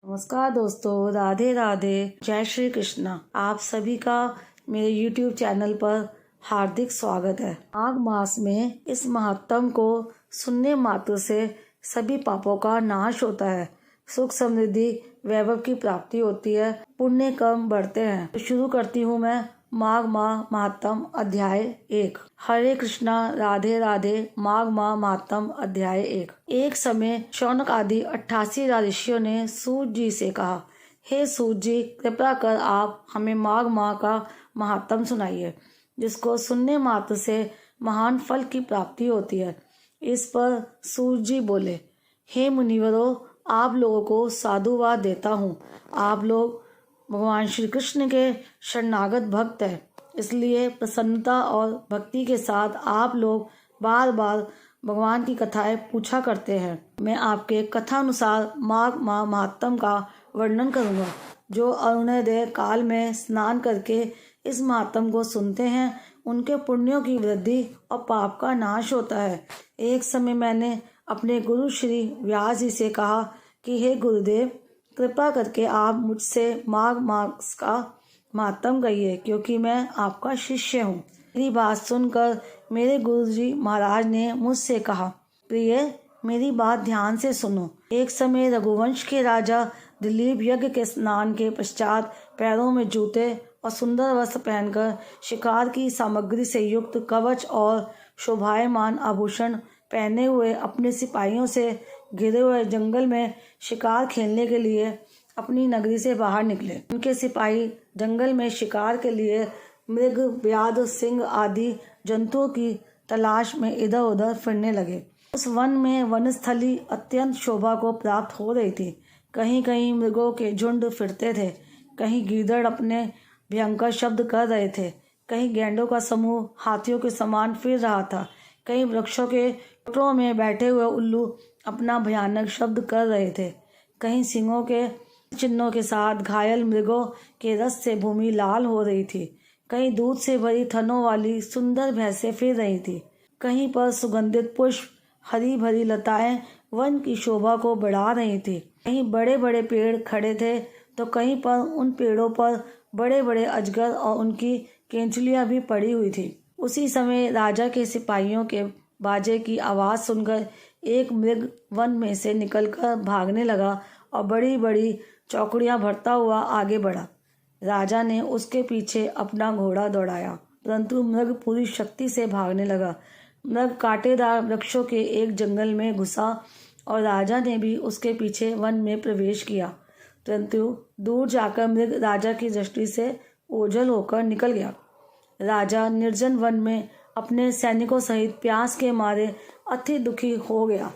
नमस्कार दोस्तों, राधे राधे, जय श्री कृष्णा। आप सभी का मेरे YouTube चैनल पर हार्दिक स्वागत है। माघ मास में इस महात्म को सुनने मात्र से सभी पापों का नाश होता है, सुख समृद्धि वैभव की प्राप्ति होती है, पुण्य कर्म बढ़ते हैं। तो शुरू करती हूँ मैं माघ माह महात्म अध्याय 1। हरे कृष्णा, राधे राधे। माघ माह महात्म अध्याय 1। एक समय शौनक आदि 88 ऋषियों ने सूत जी से कहा, हे सूत जी, कृपा कर आप हमें माघ माह का महात्म सुनाइए, जिसको सुनने मात्र से महान फल की प्राप्ति होती है। इस पर सूत जी बोले, हे मुनिवरों, आप लोगों को साधुवाद देता हूँ। आप लोग भगवान श्री कृष्ण के शरणागत भक्त हैं, इसलिए प्रसन्नता और भक्ति के साथ आप लोग बार बार भगवान की कथाएं पूछा करते हैं। मैं आपके कथानुसार माघ माह महात्म का वर्णन करूंगा। जो अरुणोदय काल में स्नान करके इस महात्म को सुनते हैं, उनके पुण्यों की वृद्धि और पाप का नाश होता है। एक समय मैंने अपने गुरु श्री व्यास जी से कहा कि हे गुरुदेव, कृपा करके आप मुझसे माघ मास का महात्म कहिए, क्योंकि मैं आपका शिष्य हूँ। मेरी बात सुनकर मेरे गुरुजी महाराज ने मुझसे कहा, प्रिय, मेरी बात ध्यान से सुनो। एक समय रघुवंश के राजा दिलीप यज्ञ के स्नान के पश्चात पैरों में जूते और सुंदर वस्त्र पहनकर शिकार की सामग्री से युक्त कवच और शोभायमान आभूषण पहने हुए अपने सिपाहियों से घिरे हुए जंगल में शिकार खेलने के लिए अपनी नगरी से बाहर निकले। उनके सिपाही जंगल में शिकार के लिए मृग, व्याध, सिंह आदि जंतुओं की तलाश में इधर उधर फिरने लगे। उस वन में वनस्थली अत्यंत शोभा को प्राप्त हो रही थी। कहीं कहीं मृगों के झुंड फिरते थे, कहीं गीदड़ अपने भयंकर शब्द कर रहे थे, कहीं गैंडों का समूह हाथियों के समान फिर रहा था, कहीं वृक्षों के टुकड़ों में बैठे हुए उल्लू अपना भयानक शब्द कर रहे थे, कहीं सिंहों के चिन्हों के साथ घायल मृगों के रस से भूमि लाल हो रही थी, कहीं दूध से भरी थनों वाली सुंदर भैंसें फिर रही थी, कहीं पर सुगंधित पुष्प, हरी भरी लताएं वन की शोभा को बढ़ा रही थी, कहीं बड़े बड़े पेड़ खड़े थे तो कहीं पर उन पेड़ों पर बड़े बड़े अजगर और उनकी केंचुलियां भी पड़ी हुई थी। उसी समय राजा के सिपाहियों के बाजे की आवाज़ सुनकर एक मृग वन में से निकलकर भागने लगा और बड़ी बड़ी चौकड़ियां भरता हुआ आगे बढ़ा। राजा ने उसके पीछे अपना घोड़ा दौड़ाया, परंतु मृग पूरी शक्ति से भागने लगा। मृग कांटेदार वृक्षों के एक जंगल में घुसा और राजा ने भी उसके पीछे वन में प्रवेश किया, परंतु दूर जाकर मृग राजा की दृष्टि से ओझल होकर निकल गया। राजा निर्जन वन में अपने सैनिकों सहित प्यास के मारे अति दुखी हो गया।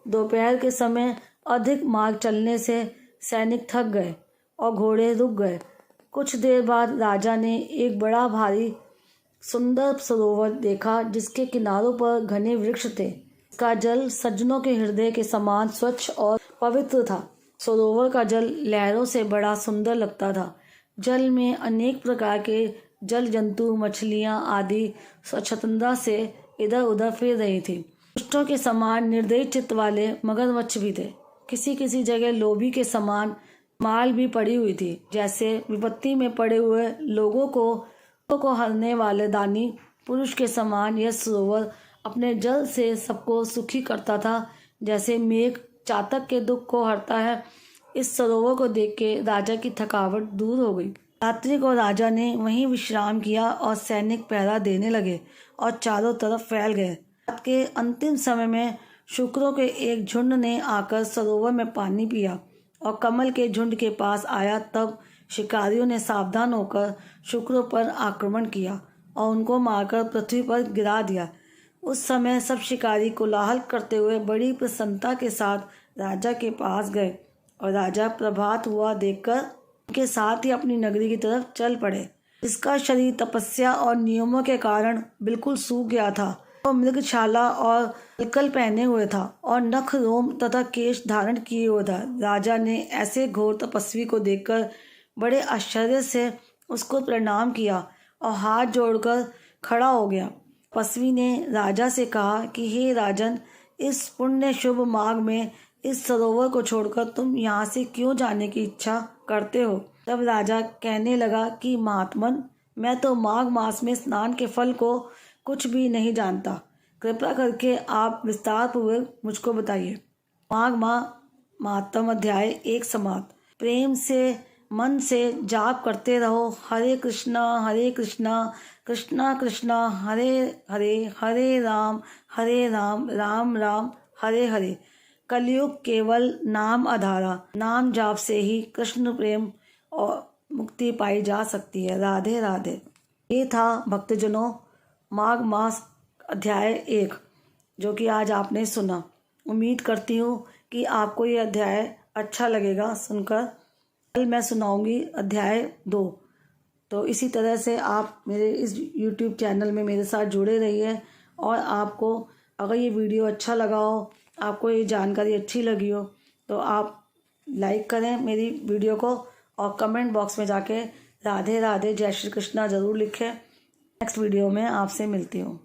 दोपहर के समय अधिक मार्ग चलने से सैनिक थक गए और घोड़े रुक गए। कुछ देर बाद राजा ने एक बड़ा भारी सुंदर सरोवर देखा, जिसके किनारों पर घने वृक्ष थे। इसका जल सज्जनों के हृदय के समान स्वच्छ और पवित्र था। सरोवर का जल लहरों से बड़ा सुंदर लगता था। जल में अनेक प्रकार के जल जंतु, मछलियां आदि स्वच्छंदता से इधर उधर फिर रही थी। दुष्टों के समान निर्दयी चित्त वाले मगरमच्छ भी थे। किसी किसी जगह लोभी के समान माल भी पड़ी हुई थी, जैसे विपत्ति में पड़े हुए लोगों को हरने वाले दानी पुरुष के समान यह सरोवर अपने जल से सबको सुखी करता था, जैसे मेघ चातक के दुख को हरता है। इस सरोवर को देख के राजा की थकावट दूर हो गई। रात्रि को राजा ने वहीं विश्राम किया और सैनिक पहरा देने लगे और चारों तरफ फैल गए। रात के अंतिम समय में शुक्रों के एक झुंड ने आकर सरोवर में पानी पिया और कमल के झुंड के पास आया। तब शिकारियों ने सावधान होकर शुक्रों पर आक्रमण किया और उनको मारकर पृथ्वी पर गिरा दिया। उस समय सब शिकारी कोलाहल करते हुए बड़ी प्रसन्नता के साथ राजा के पास गए और राजा प्रभात हुआ देखकर के साथ ही अपनी नगरी की तरफ चल पड़े। इसका शरीर तपस्या और नियमों के कारण बिल्कुल सूख गया था। वो मृगछाला और कलकल पहने हुए था और नख, रोम तथा केश धारण किए हुए था। राजा ने ऐसे घोर तपस्वी को देखकर बड़े आश्चर्य से उसको प्रणाम किया और हाथ जोड़कर खड़ा हो गया। तपस्वी ने राजा से कहा कि हे राजन, इस पुण्य शुभ माघ में इस सरोवर को छोड़कर तुम यहाँ से क्यों जाने की इच्छा करते हो? तब राजा कहने लगा कि महात्मन, मैं तो माघ मास में स्नान के फल को कुछ भी नहीं जानता। कृपया करके आप विस्तार पूर्वक मुझको बताइए। माघ माह महात्म अध्याय 1 समाप्त। प्रेम से मन से जाप करते रहो, हरे कृष्णा कृष्णा कृष्णा हरे हरे, हरे राम राम राम हरे हरे। कलयुग केवल नाम आधारा, नाम जाप से ही कृष्ण प्रेम और मुक्ति पाई जा सकती है। राधे राधे। ये था भक्तजनों माघ मास अध्याय 1 जो कि आज आपने सुना। उम्मीद करती हूँ कि आपको ये अध्याय अच्छा लगेगा सुनकर। कल मैं सुनाऊंगी अध्याय 2। तो इसी तरह से आप मेरे इस YouTube चैनल में मेरे साथ जुड़े रहिए। और आपको अगर ये वीडियो अच्छा लगा हो, आपको ये जानकारी अच्छी लगी हो, तो आप लाइक करें मेरी वीडियो को और कमेंट बॉक्स में जाके राधे राधे जय श्री कृष्णा ज़रूर लिखें। नेक्स्ट वीडियो में आपसे मिलती हूँ।